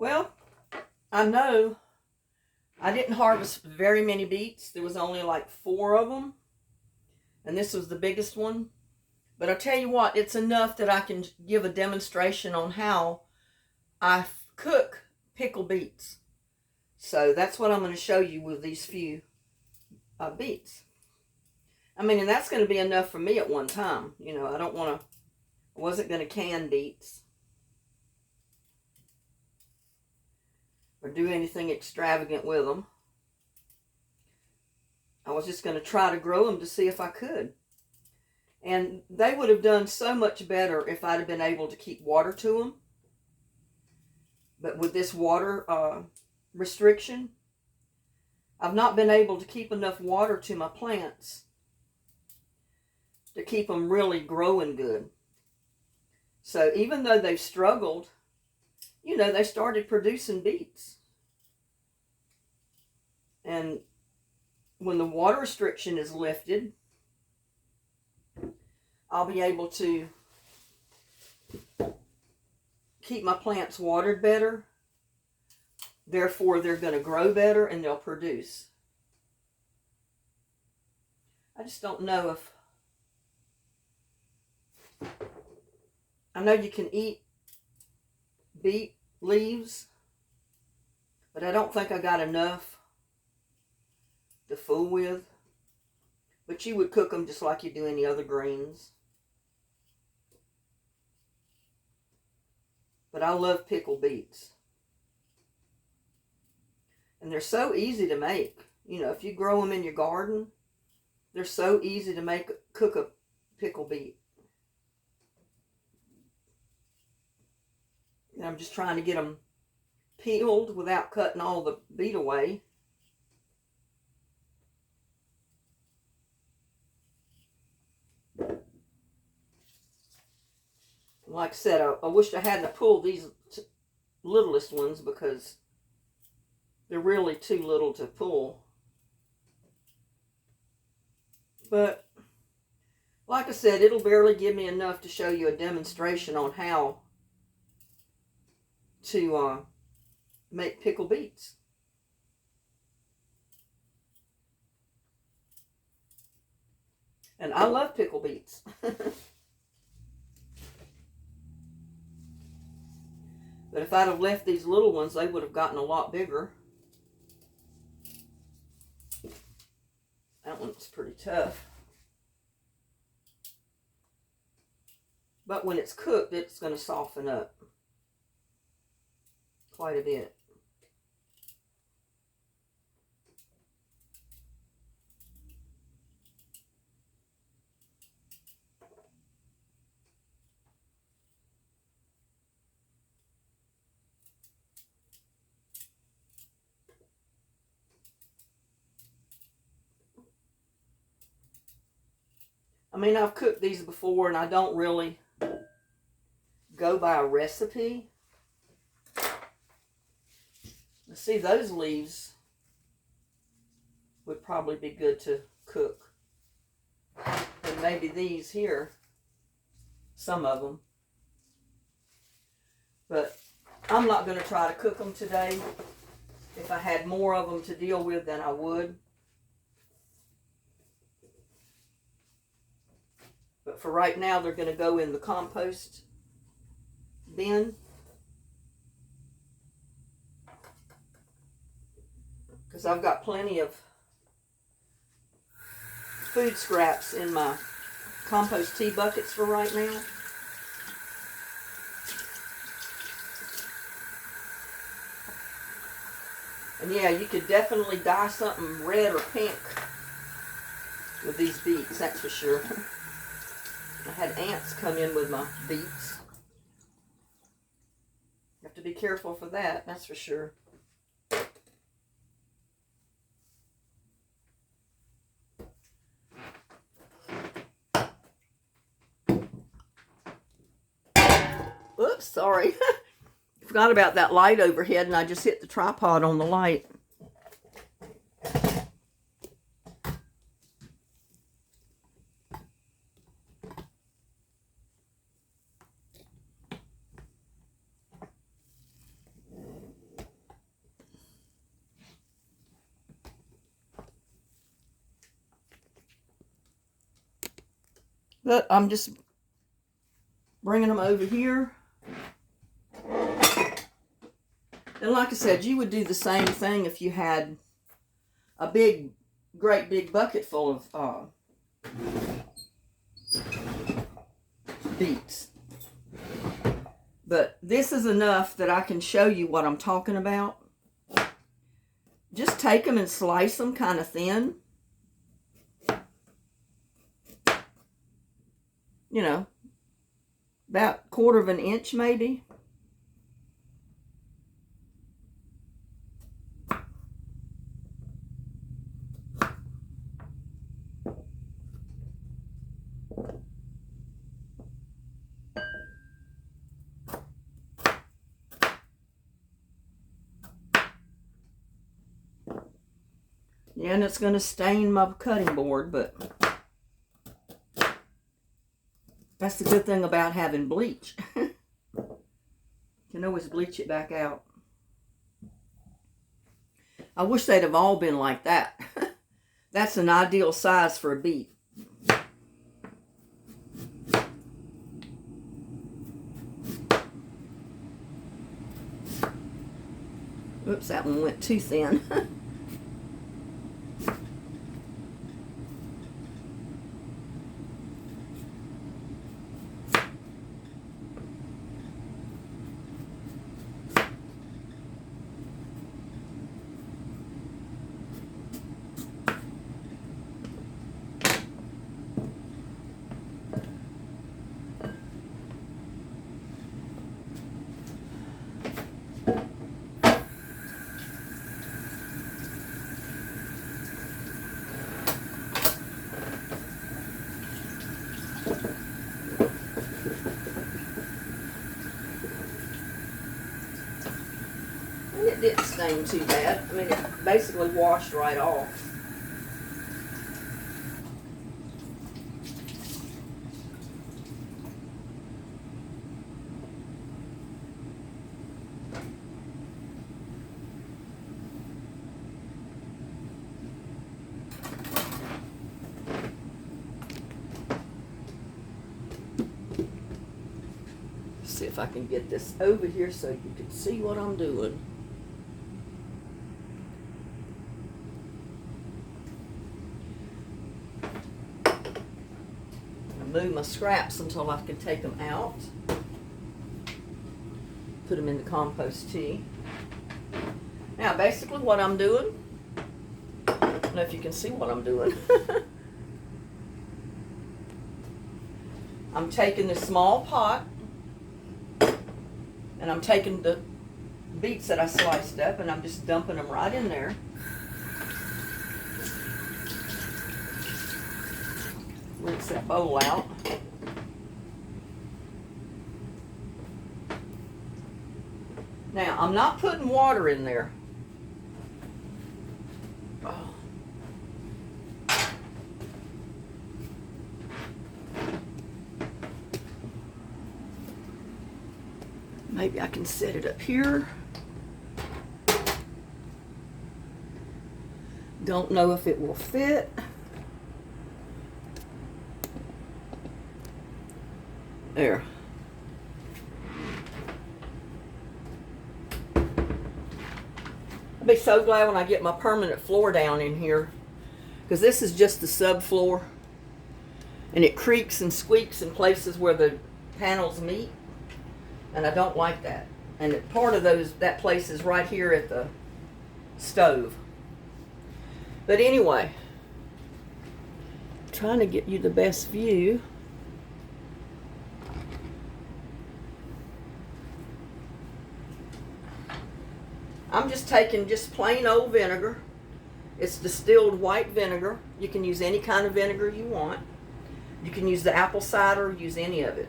Well, I know I didn't harvest very many beets. There was only like 4 of them, and this was the biggest one. But I tell you what, it's enough that I can give a demonstration on how I cook pickled beets. So that's what I'm going to show you with these few beets. I mean, and that's going to be enough for me at one time. You know, I wasn't going to can beets or do anything extravagant with them. I was just going to try to grow them to see if I could. And they would have done so much better if I'd have been able to keep water to them. But with this water restriction, I've not been able to keep enough water to my plants to keep them really growing good. So even though they've struggled, you know, they started producing beets. And when the water restriction is lifted, I'll be able to keep my plants watered better. Therefore, they're going to grow better and they'll produce. I just don't know if... I know you can eat beet leaves, but I don't think I got enough to fool with. But you would cook them just like you do any other greens. But I love pickled beets. And they're so easy to make. You know, if you grow them in your garden, they're so easy to cook a pickled beet. And I'm just trying to get them peeled without cutting all the beet away. Like I said, I wish I hadn't pulled these littlest ones because they're really too little to pull. But like I said, it'll barely give me enough to show you a demonstration on how to make pickled beets. And I love pickled beets. But if I'd have left these little ones, they would have gotten a lot bigger. That one's pretty tough. But when it's cooked, it's going to soften up quite a bit. I mean, I've cooked these before and I don't really go by a recipe. See, those leaves would probably be good to cook. And maybe these here, some of them. But I'm not going to try to cook them today. If I had more of them to deal with, then I would. But for right now, they're going to go in the compost bin. Because I've got plenty of food scraps in my compost tea buckets for right now. And yeah, you could definitely dye something red or pink with these beets, that's for sure. I had ants come in with my beets. You have to be careful for that, that's for sure. Oops, sorry. Forgot about that light overhead and I just hit the tripod on the light. But I'm just bringing them over here. And like I said, you would do the same thing if you had a great big bucket full of beets. But this is enough that I can show you what I'm talking about. Just take them and slice them kind of thin. You know, about 1/4 of an inch maybe. Yeah, and it's going to stain my cutting board, but that's the good thing about having bleach. You can always bleach it back out. I wish they'd have all been like that. That's an ideal size for a beet. Oops, that one went too thin. It didn't stain too bad. I mean, it basically washed right off. See if I can get this over here so you can see what I'm doing. Move my scraps until I can take them out. Put them in the compost tea. Now basically what I'm doing, I don't know if you can see what I'm doing. I'm taking this small pot and I'm taking the beets that I sliced up and I'm just dumping them right in there. Rinse that bowl out. Now, I'm not putting water in there. Oh. Maybe I can set it up here. Don't know if it will fit. There. I'll be so glad when I get my permanent floor down in here, because this is just the subfloor and it creaks and squeaks in places where the panels meet, and I don't like that. And part of that place is right here at the stove. But anyway, trying to get you the best view. I'm just taking just plain old vinegar. It's distilled white vinegar. You can use any kind of vinegar you want. You can use the apple cider, use any of it.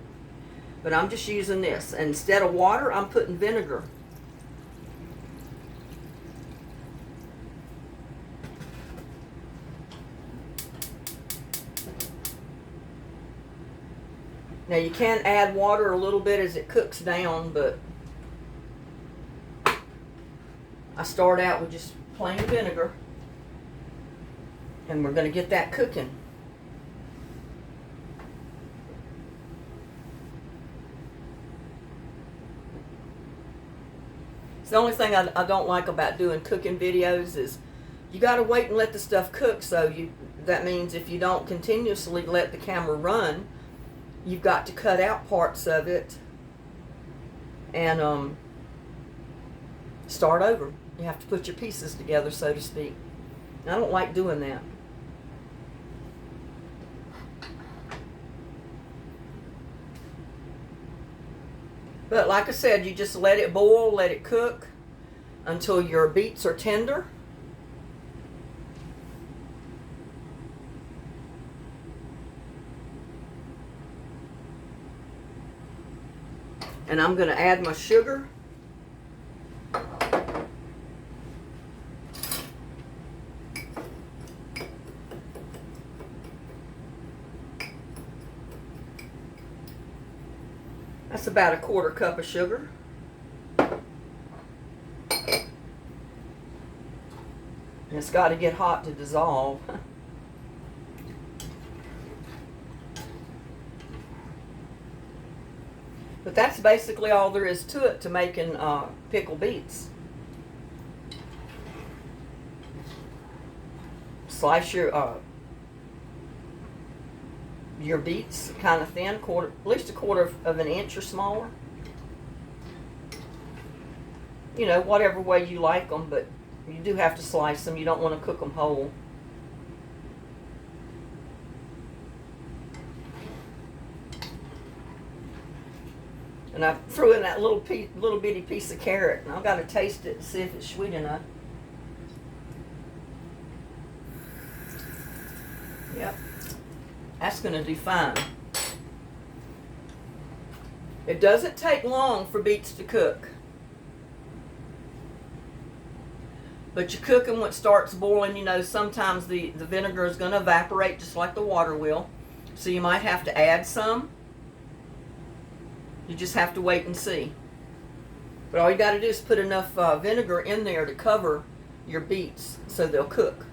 But I'm just using this. And instead of water, I'm putting vinegar. Now you can add water a little bit as it cooks down, but I start out with just plain vinegar, and we're going to get that cooking. It's the only thing I don't like about doing cooking videos is you got to wait and let the stuff cook. So that means if you don't continuously let the camera run, you've got to cut out parts of it and start over. You have to put your pieces together, so to speak. And I don't like doing that. But like I said, you just let it boil, let it cook until your beets are tender. And I'm going to add my sugar. That's about a 1/4 cup of sugar. And it's got to get hot to dissolve. But that's basically all there is to it to making pickled beets. Slice your beets kind of thin, at least a 1/4 of an inch or smaller. You know, whatever way you like them, but you do have to slice them. You don't want to cook them whole. And I threw in that little bitty piece of carrot, and I've got to taste it to see if it's sweet enough. Yep. That's going to do fine. It doesn't take long for beets to cook. But you cook them when it starts boiling. You know, sometimes the vinegar is going to evaporate just like the water will. So you might have to add some. You just have to wait and see. But all you got to do is put enough vinegar in there to cover your beets so they'll cook.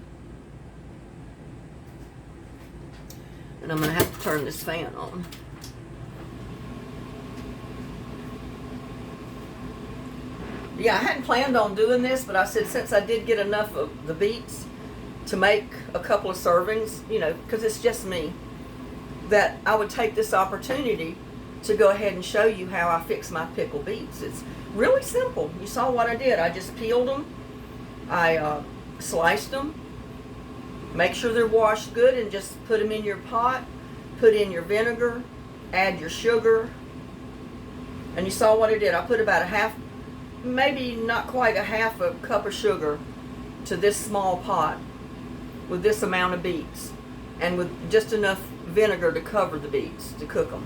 And I'm going to have to turn this fan on. Yeah, I hadn't planned on doing this, but I said since I did get enough of the beets to make a couple of servings, you know, because it's just me, that I would take this opportunity to go ahead and show you how I fix my pickled beets. It's really simple. You saw what I did. I just peeled them. I sliced them. Make sure they're washed good and just put them in your pot. Put in your vinegar. Add your sugar. And you saw what I did. I put about a half, maybe not quite a half a cup of sugar to this small pot with this amount of beets. And with just enough vinegar to cover the beets, to cook them.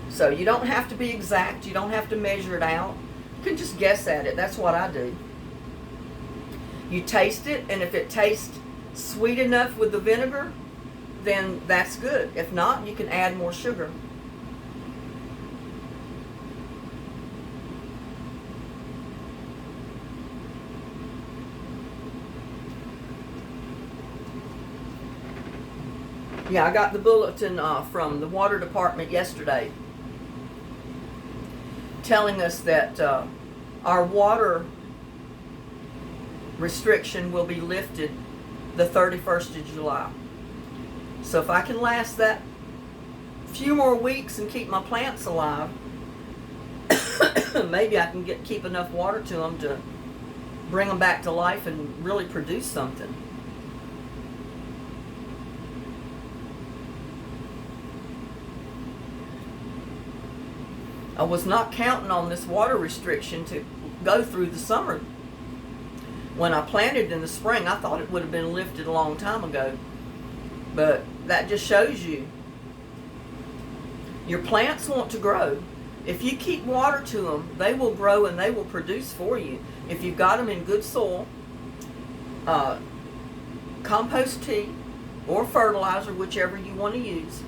So you don't have to be exact. You don't have to measure it out. You can just guess at it. That's what I do. You taste it, and if it tastes sweet enough with the vinegar, then that's good. If not, you can add more sugar. Yeah, I got the bulletin from the water department yesterday telling us that our water restriction will be lifted the 31st of July. So if I can last that few more weeks and keep my plants alive, maybe I can keep enough water to them to bring them back to life and really produce something. I was not counting on this water restriction to go through the summer. When I planted in the spring, I thought it would have been lifted a long time ago. But that just shows you your plants want to grow. If you keep water to them, they will grow and they will produce for you. If you've got them in good soil, compost tea or fertilizer, whichever you want to use.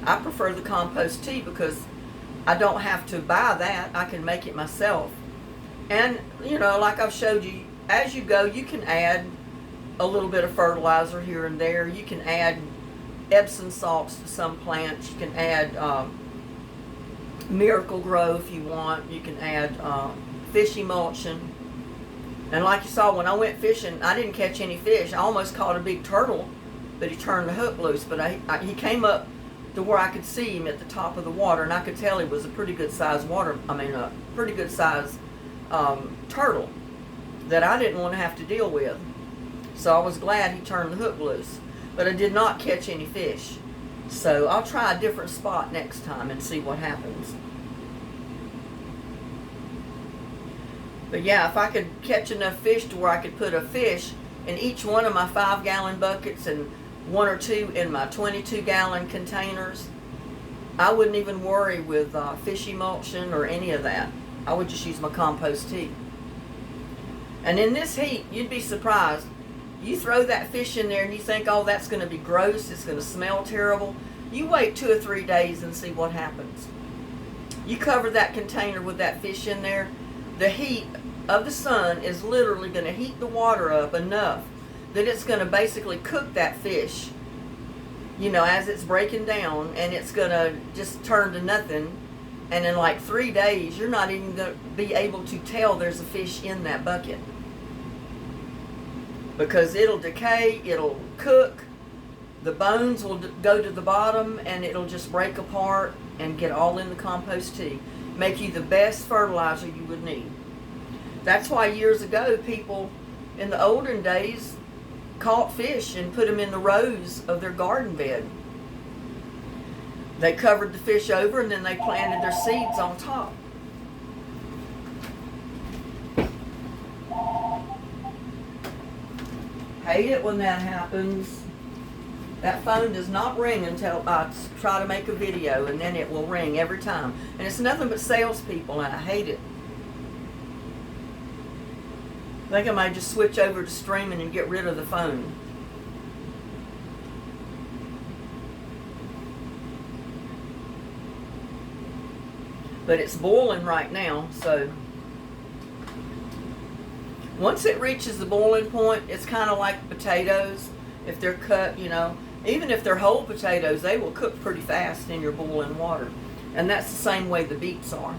I prefer the compost tea because I don't have to buy that. I can make it myself. And, you know, like I've showed you, as you go, you can add a little bit of fertilizer here and there. You can add Epsom salts to some plants. You can add Miracle Grow if you want. You can add fish emulsion. And like you saw, when I went fishing, I didn't catch any fish. I almost caught a big turtle, but he turned the hook loose. But he came up to where I could see him at the top of the water, and I could tell he was a pretty good size pretty good size turtle that I didn't want to have to deal with. So I was glad he turned the hook loose. But I did not catch any fish. So I'll try a different spot next time and see what happens. But yeah, if I could catch enough fish to where I could put a fish in each one of my 5-gallon buckets and 1 or 2 in my 22-gallon containers, I wouldn't even worry with fish emulsion or any of that. I would just use my compost tea. And in this heat, you'd be surprised. You throw that fish in there and you think, oh, that's going to be gross, it's going to smell terrible. You wait 2 or 3 days and see what happens. You cover that container with that fish in there, the heat of the sun is literally going to heat the water up enough that it's going to basically cook that fish, you know, as it's breaking down, and it's going to just turn to nothing. And in like 3 days, you're not even going to be able to tell there's a fish in that bucket. Because it'll decay, it'll cook, the bones will go to the bottom, and it'll just break apart and get all in the compost tea. Make you the best fertilizer you would need. That's why years ago, people in the olden days caught fish and put them in the rows of their garden bed. They covered the fish over and then they planted their seeds on top. Hate it when that happens. That phone does not ring until I try to make a video, and then it will ring every time. And it's nothing but salespeople, and I hate it. I think I might just switch over to streaming and get rid of the phone. But it's boiling right now, so once it reaches the boiling point, it's kind of like potatoes. If they're cut, you know, even if they're whole potatoes, they will cook pretty fast in your boiling water. And that's the same way the beets are.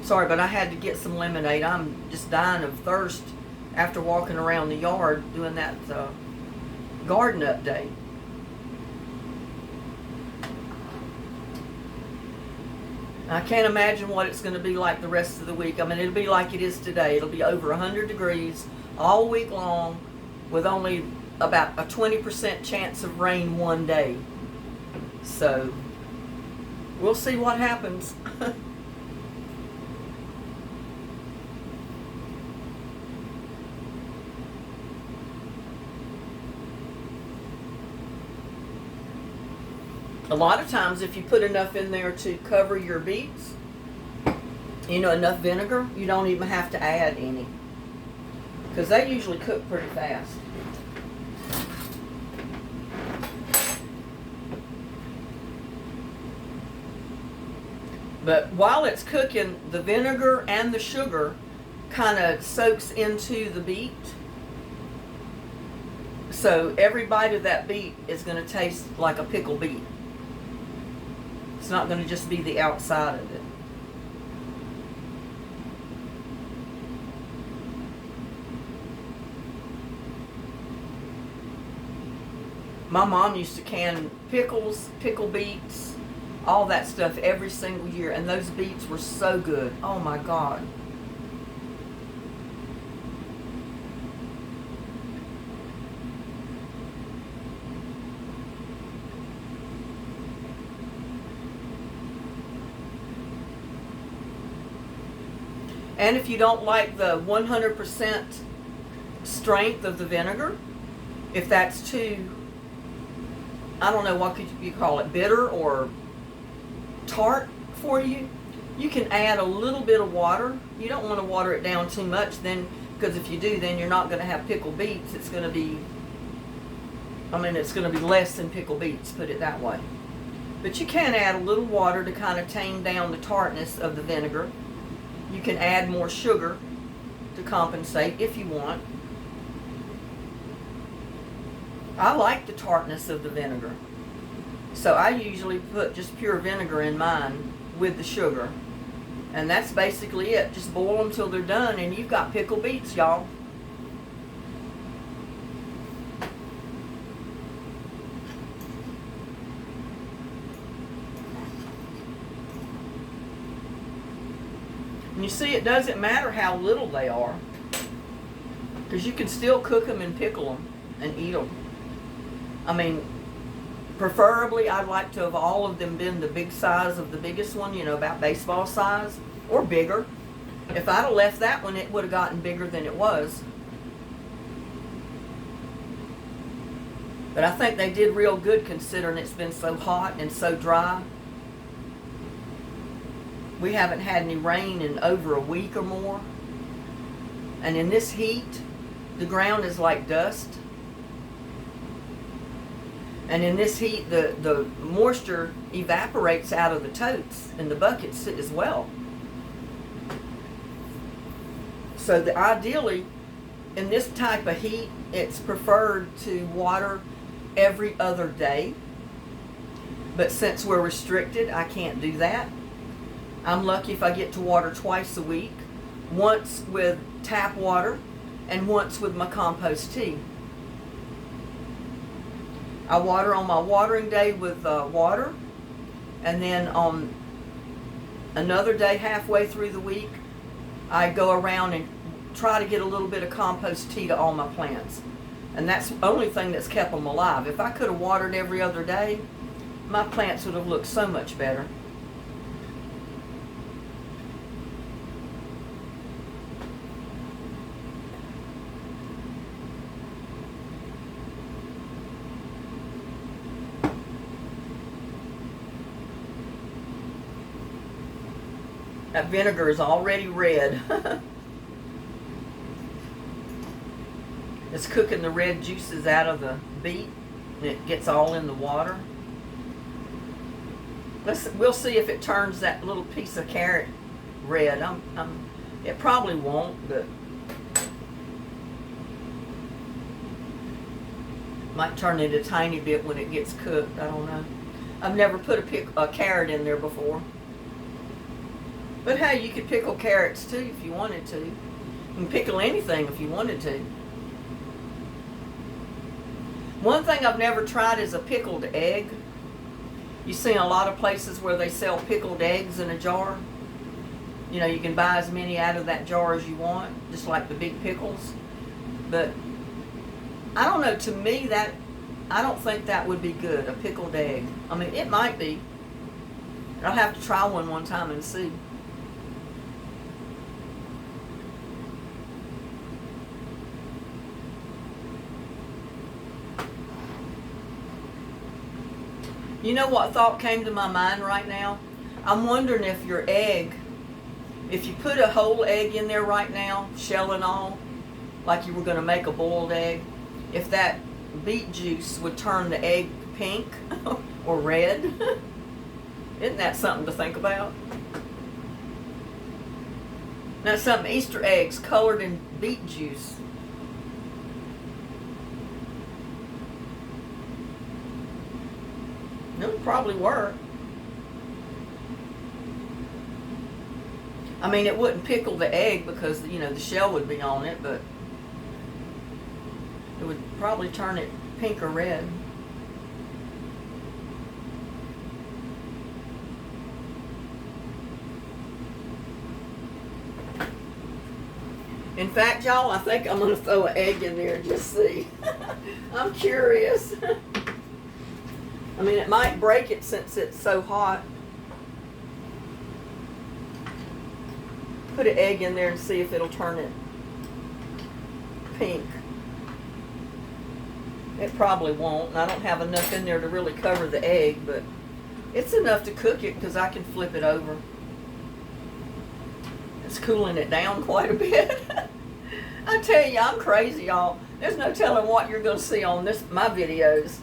Sorry, but I had to get some lemonade. I'm just dying of thirst after walking around the yard doing that garden update. I can't imagine what it's going to be like the rest of the week. I mean, it'll be like it is today. It'll be over 100 degrees all week long with only about a 20% chance of rain one day. So, we'll see what happens. A lot of times, if you put enough in there to cover your beets, you know, enough vinegar, you don't even have to add any. Because they usually cook pretty fast. But while it's cooking, the vinegar and the sugar kind of soaks into the beet. So every bite of that beet is going to taste like a pickled beet. It's not going to just be the outside of it. My mom used to can pickles, pickle beets, all that stuff every single year, and those beets were so good. Oh my God. And if you don't like the 100% strength of the vinegar, if that's too, I don't know, what could you call it, bitter or tart for you, you can add a little bit of water. You don't want to water it down too much, then, because if you do, then you're not going to have pickled beets. It's going to be, it's going to be less than pickled beets, put it that way. But you can add a little water to kind of tame down the tartness of the vinegar. You can add more sugar to compensate if you want. I like the tartness of the vinegar. So I usually put just pure vinegar in mine with the sugar. And that's basically it. Just boil them till they're done and you've got pickled beets, y'all. And you see, it doesn't matter how little they are, because you can still cook them and pickle them and eat them. I mean, preferably I'd like to have all of them been the big size of the biggest one, you know, about baseball size or bigger. If I'd have left that one, it would have gotten bigger than it was. But I think they did real good considering it's been so hot and so dry. We haven't had any rain in over a week or more. And in this heat, the ground is like dust. And in this heat, the moisture evaporates out of the totes and the buckets as well. So ideally, in this type of heat, it's preferred to water every other day. But since we're restricted, I can't do that. I'm lucky if I get to water twice a week, once with tap water and once with my compost tea. I water on my watering day with water, and then on another day halfway through the week, I go around and try to get a little bit of compost tea to all my plants. And that's the only thing that's kept them alive. If I could have watered every other day, my plants would have looked so much better. That vinegar is already red. It's cooking the red juices out of the beet, and it gets all in the water. We'll see if it turns that little piece of carrot red. It probably won't, but might turn it a tiny bit when it gets cooked. I don't know. I've never put a carrot in there before. But hey, you could pickle carrots too if you wanted to. You can pickle anything if you wanted to. One thing I've never tried is a pickled egg. You see in a lot of places where they sell pickled eggs in a jar. You know, you can buy as many out of that jar as you want, just like the big pickles. But I don't know, to me I don't think that would be good, a pickled egg. I mean, it might be. I'll have to try one time and see. You know what thought came to my mind right now? I'm wondering if your egg, if you put a whole egg in there right now, shell and all, like you were going to make a boiled egg, if that beet juice would turn the egg pink or red. Isn't that something to think about? Now some Easter eggs colored in beet juice. It would probably work. I mean, it wouldn't pickle the egg because, you know, the shell would be on it, but it would probably turn it pink or red. In fact, y'all, I think I'm going to throw an egg in there and just see. I'm curious. I mean, it might break it since it's so hot. Put an egg in there and see if it'll turn it pink. It probably won't, and I don't have enough in there to really cover the egg, but it's enough to cook it because I can flip it over. It's cooling it down quite a bit. I tell you, I'm crazy, y'all. There's no telling what you're going to see on my videos.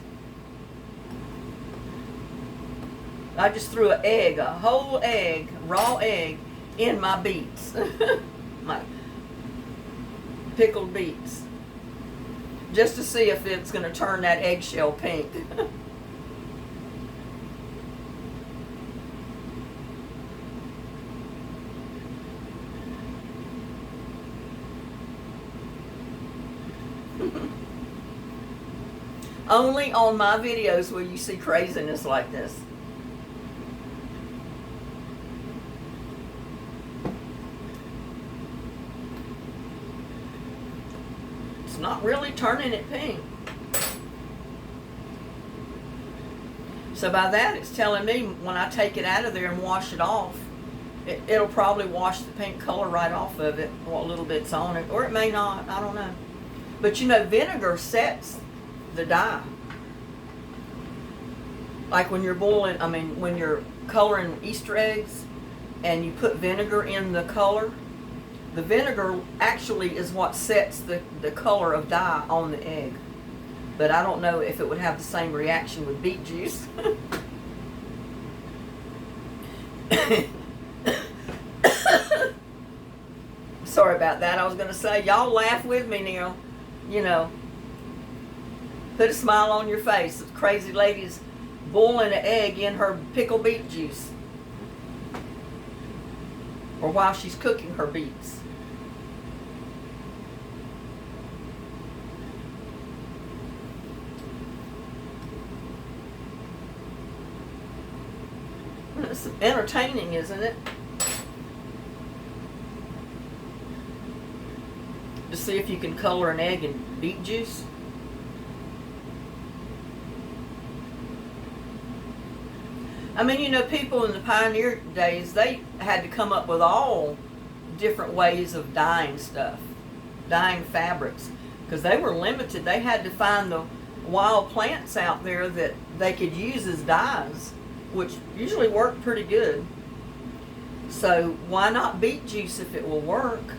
I just threw an egg, a whole egg, raw egg, in my beets. My pickled beets. Just to see if it's going to turn that eggshell pink. Only on my videos will you see craziness like this. It's not really turning it pink. So by that, it's telling me when I take it out of there and wash it off, it'll probably wash the pink color right off of it, what little bit's on it, or it may not, I don't know. But you know, vinegar sets the dye. Like when you're boiling, when you're coloring Easter eggs and you put vinegar in the color, the vinegar actually is what sets the color of dye on the egg. But I don't know if it would have the same reaction with beet juice. Sorry about that. I was going to say, y'all laugh with me now. You know, put a smile on your face. The crazy lady's boiling an egg in her pickled beet juice. Or while she's cooking her beets. It's entertaining, isn't it? To see if you can color an egg in beet juice. I mean, you know, people in the pioneer days, they had to come up with all different ways of dyeing stuff, dyeing fabrics, because they were limited. They had to find the wild plants out there that they could use as dyes, which usually work pretty good. So why not beet juice if it will work?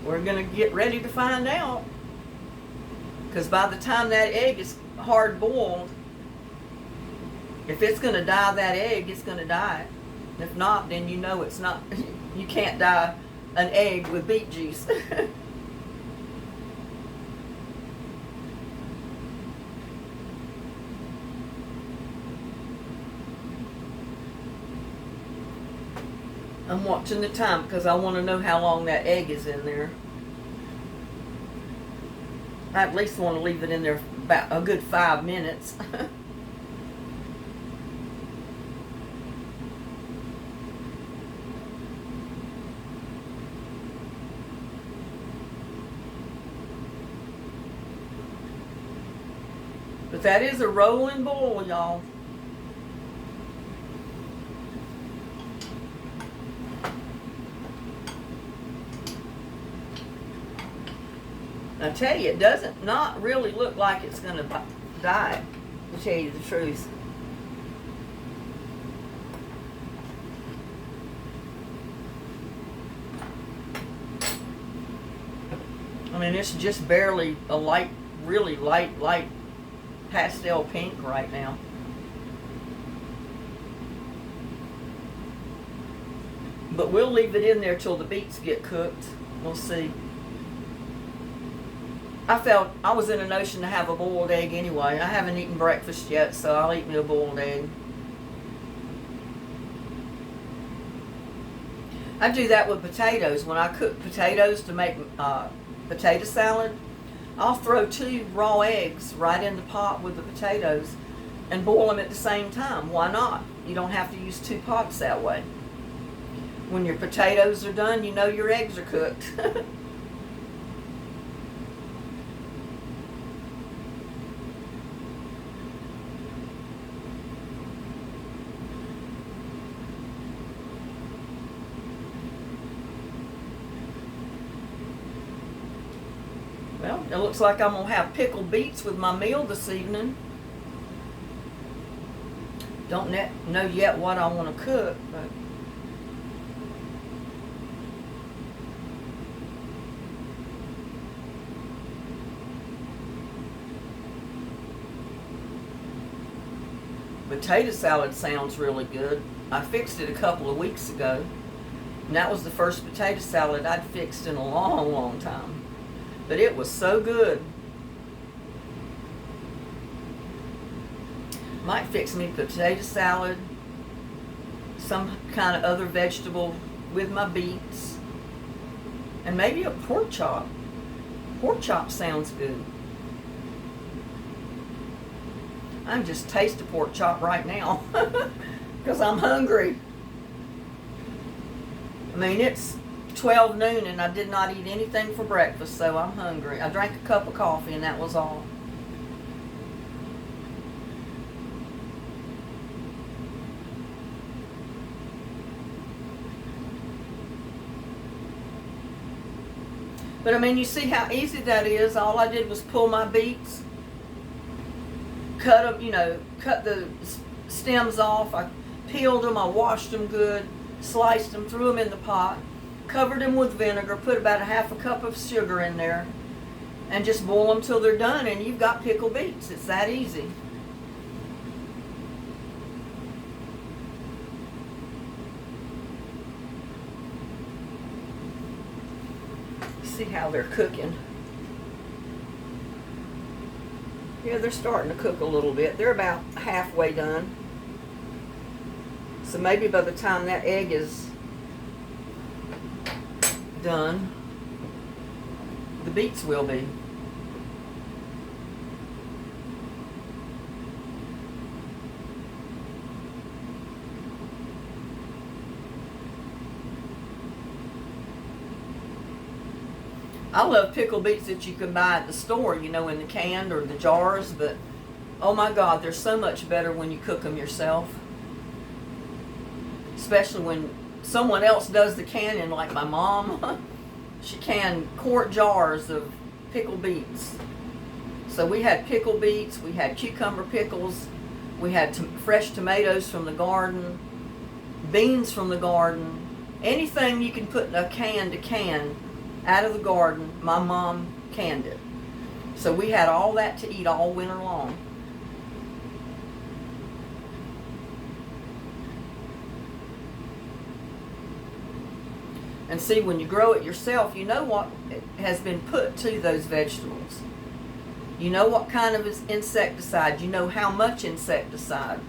We're going to get ready to find out. Because by the time that egg is hard boiled, if it's going to dye that egg, it's going to dye it. If not, then you know it's not. You can't dye an egg with beet juice. I'm watching the time because I want to know how long that egg is in there. I at least want to leave it in there about a good 5 minutes. But that is a rolling boil, y'all. I tell you, it doesn't not really look like it's going to die, to tell you the truth. I mean, it's just barely a light, really light pastel pink right now. But we'll leave it in there till the beets get cooked. We'll see. I felt I was in a notion to have a boiled egg anyway. I haven't eaten breakfast yet, so I'll eat me a boiled egg. I do that with potatoes. When I cook potatoes to make potato salad, I'll throw 2 raw eggs right in the pot with the potatoes and boil them at the same time. Why not? You don't have to use 2 pots that way. When your potatoes are done, you know your eggs are cooked. Well, it looks like I'm going to have pickled beets with my meal this evening. Don't know yet what I want to cook, but potato salad sounds really good. I fixed it a couple of weeks ago, and that was the first potato salad I'd fixed in a long time. But it was so good. Might fix me potato salad, some kind of other vegetable with my beets. And maybe a pork chop. Pork chop sounds good. I can just taste a pork chop right now because I'm hungry. I mean, it's 12 noon and I did not eat anything for breakfast, so I'm hungry. I drank a cup of coffee and that was all. But I mean, you see how easy that is. All I did was pull my beets, cut them, cut the stems off. I peeled them, I washed them good, sliced them, threw them in the pot, covered them with vinegar, put about a half a cup of sugar in there, and just boil them till they're done, and you've got pickled beets. It's that easy. See how they're cooking. Yeah, they're starting to cook a little bit. They're about halfway done. So maybe by the time that egg is done, the beets will be. I love pickled beets that you can buy at the store, in the can or the jars, but oh my God, they're so much better when you cook them yourself. Especially when someone else does the canning, like my mom. She canned quart jars of pickled beets. So we had pickled beets, we had cucumber pickles, we had fresh tomatoes from the garden, beans from the garden, anything you can put in a can to can out of the garden, my mom canned it. So we had all that to eat all winter long. And see, when you grow it yourself, you know what has been put to those vegetables. You know what kind of insecticide. You know how much insecticide.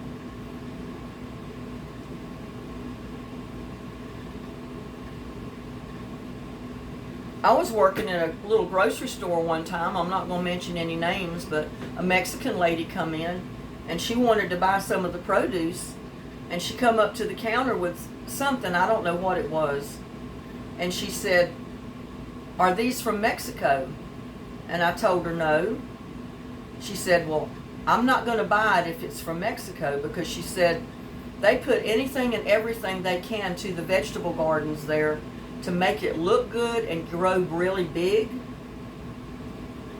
I was working in a little grocery store one time. I'm not going to mention any names, but a Mexican lady come in and she wanted to buy some of the produce, and she come up to the counter with something, I don't know what it was, and she said, "Are these from Mexico?" And I told her no. She said, "Well, I'm not going to buy it if it's from Mexico," because she said they put anything and everything they can to the vegetable gardens there to make it look good and grow really big.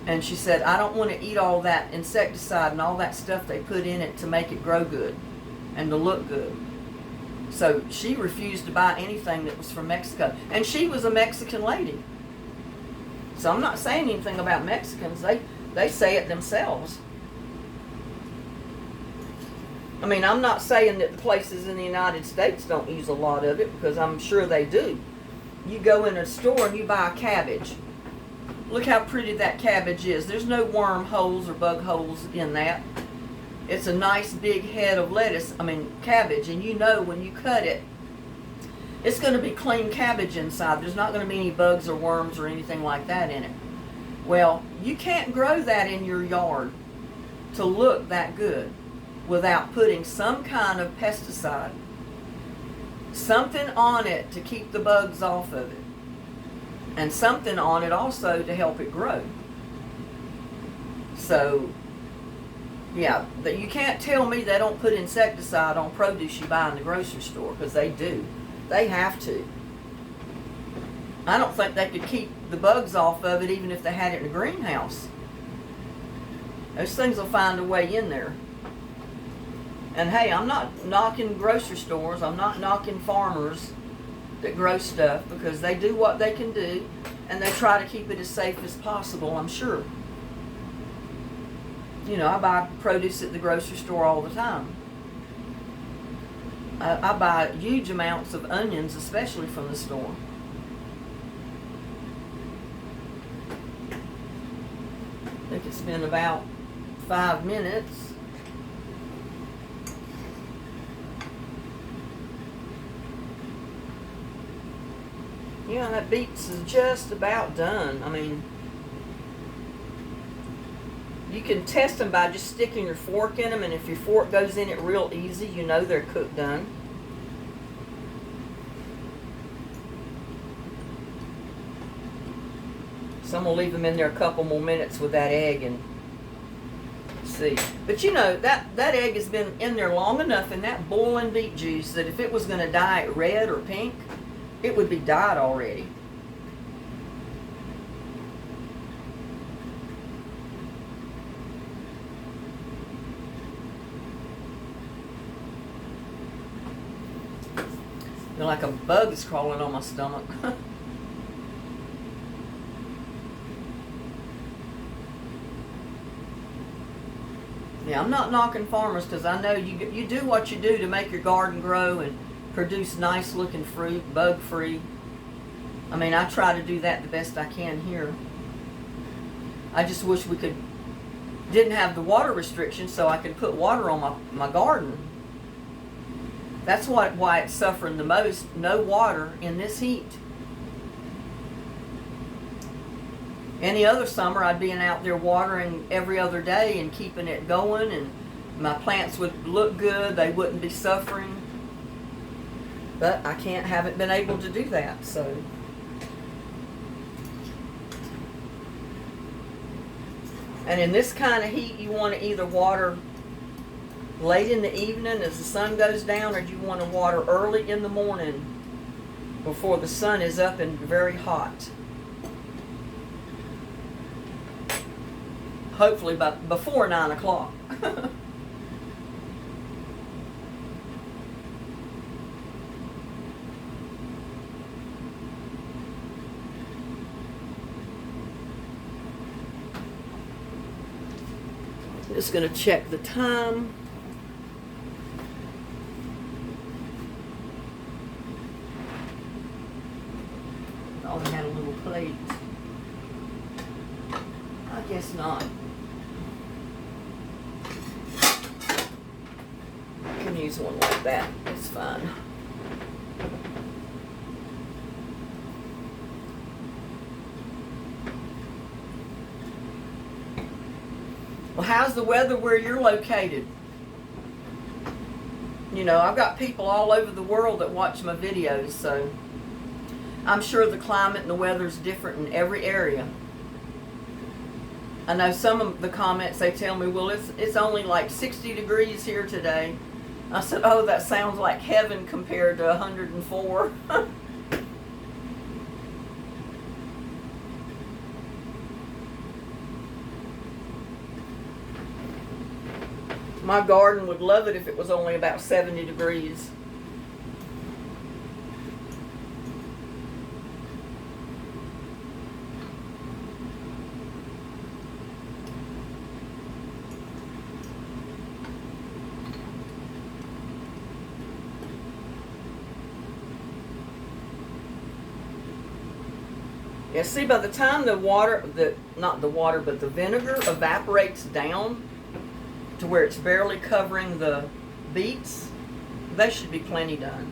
And she said, "I don't want to eat all that insecticide and all that stuff they put in it to make it grow good and to look good." So she refused to buy anything that was from Mexico. And she was a Mexican lady. So I'm not saying anything about Mexicans. They say it themselves. I mean, I'm not saying that the places in the United States don't use a lot of it, because I'm sure they do. You go in a store and you buy a cabbage. Look how pretty that cabbage is. There's no worm holes or bug holes in that. It's a nice big head of cabbage, and you know when you cut it, it's going to be clean cabbage inside. There's not going to be any bugs or worms or anything like that in it. Well, you can't grow that in your yard to look that good without putting some kind of pesticide, something on it to keep the bugs off of it, and something on it also to help it grow. So, yeah, you can't tell me they don't put insecticide on produce you buy in the grocery store, because they do. They have to. I don't think they could keep the bugs off of it even if they had it in a greenhouse. Those things will find a way in there. And hey, I'm not knocking grocery stores. I'm not knocking farmers that grow stuff, because they do what they can do and they try to keep it as safe as possible, I'm sure. I buy produce at the grocery store all the time. I buy huge amounts of onions, especially from the store. I think it's been about 5 minutes. Yeah, that beets is just about done. I mean, you can test them by just sticking your fork in them, and if your fork goes in it real easy, you know they're cooked done. So I'm going to leave them in there a couple more minutes with that egg and see. But you know, that egg has been in there long enough in that boiling beet juice that if it was going to dye red or pink, it would be dyed already. I feel like a bug is crawling on my stomach. Yeah, I'm not knocking farmers because I know you do what you do to make your garden grow and produce nice looking fruit, bug free. I mean, I try to do that the best I can here. I just wish we didn't have the water restrictions so I could put water on my garden. That's why it's suffering the most. No water in this heat. Any other summer, I'd be out there watering every other day and keeping it going, and my plants would look good. They wouldn't be suffering. But I haven't been able to do that, so. And in this kind of heat, you want to either water late in the evening as the sun goes down, or do you want to water early in the morning before the sun is up and very hot? Hopefully before 9 o'clock. Just going to check the time. Oh, they had a little plate. I guess not. I can use one like that. It's fine. Well, how's the weather where you're located? You know, I've got people all over the world that watch my videos, so I'm sure the climate and the weather's different in every area. I know some of the comments, they tell me, well, it's only like 60 degrees here today. I said, oh, that sounds like heaven compared to 104. My garden would love it if it was only about 70 degrees. Yeah, see, by the time the water, not the water, but the vinegar evaporates down to where it's barely covering the beets, they should be plenty done.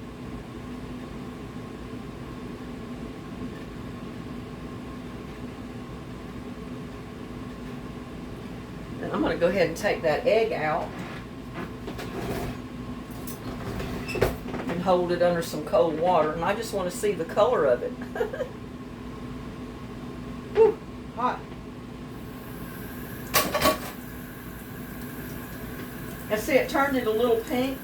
And I'm going to go ahead and take that egg out and hold it under some cold water, and I just want to see the color of it. Whew, hot. And see, it turned it a little pink,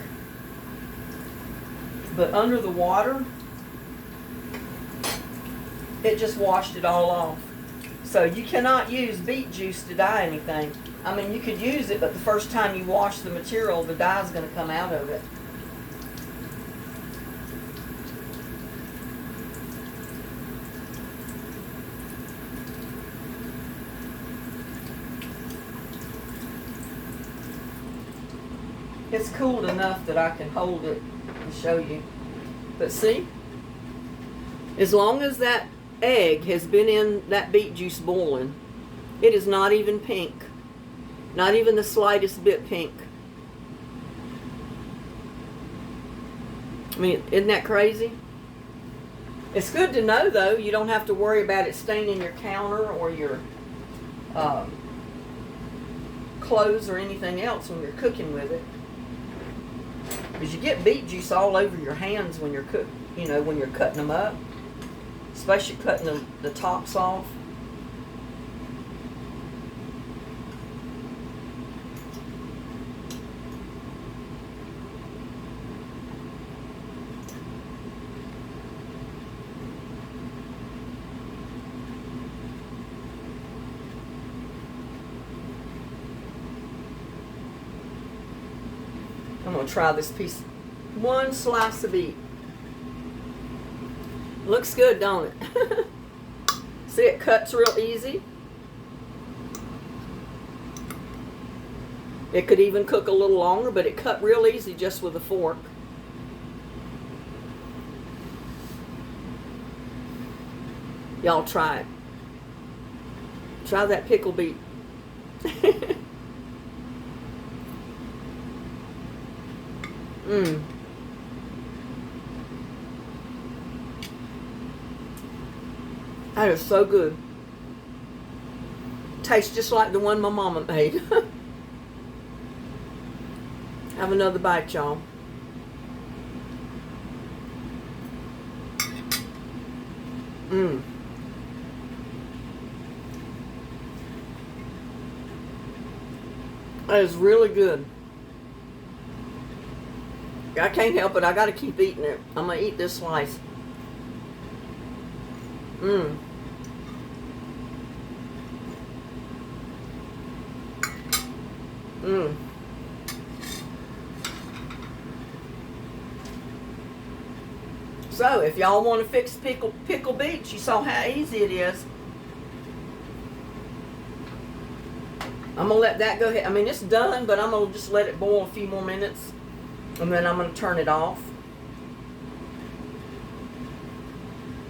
but under the water, it just washed it all off. So you cannot use beet juice to dye anything. I mean, you could use it, but the first time you wash the material, the dye is going to come out of it. It's cooled enough that I can hold it and show you. But see, as long as that egg has been in that beet juice boiling, it is not even pink. Not even the slightest bit pink. I mean, isn't that crazy? It's good to know, though. You don't have to worry about it staining your counter or your clothes or anything else when you're cooking with it. Because you get beet juice all over your hands when you're when you're cutting them up, especially cutting the tops off. I'm going to try this piece. One slice of beet. Looks good, don't it? See, it cuts real easy. It could even cook a little longer, but it cut real easy just with a fork. Y'all try it. Try that pickle beet. Mmm. That is so good. Tastes just like the one my mama made. Have another bite, y'all. Mmm. That is really good. I can't help it. I got to keep eating it. I'm going to eat this slice. Mmm. Mmm. So, if y'all want to fix pickle beets, you saw how easy it is. I'm going to let that go ahead. I mean, it's done, but I'm going to just let it boil a few more minutes. And then I'm going to turn it off.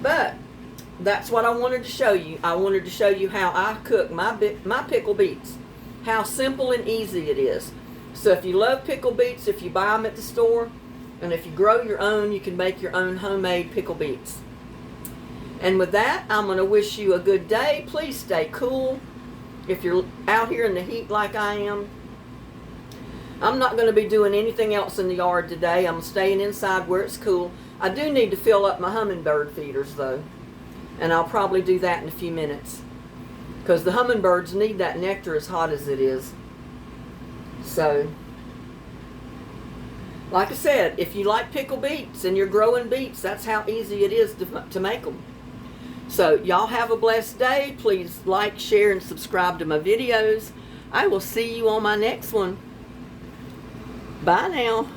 But that's what I wanted to show you. I wanted to show you how I cook my pickle beets. How simple and easy it is. So if you love pickle beets, if you buy them at the store, and if you grow your own, you can make your own homemade pickle beets. And with that, I'm going to wish you a good day. Please stay cool. If you're out here in the heat like I am, I'm not going to be doing anything else in the yard today. I'm staying inside where it's cool. I do need to fill up my hummingbird feeders, though. And I'll probably do that in a few minutes. Because the hummingbirds need that nectar as hot as it is. So, like I said, if you like pickle beets and you're growing beets, that's how easy it is to make them. So, y'all have a blessed day. Please like, share, and subscribe to my videos. I will see you on my next one. Bye now.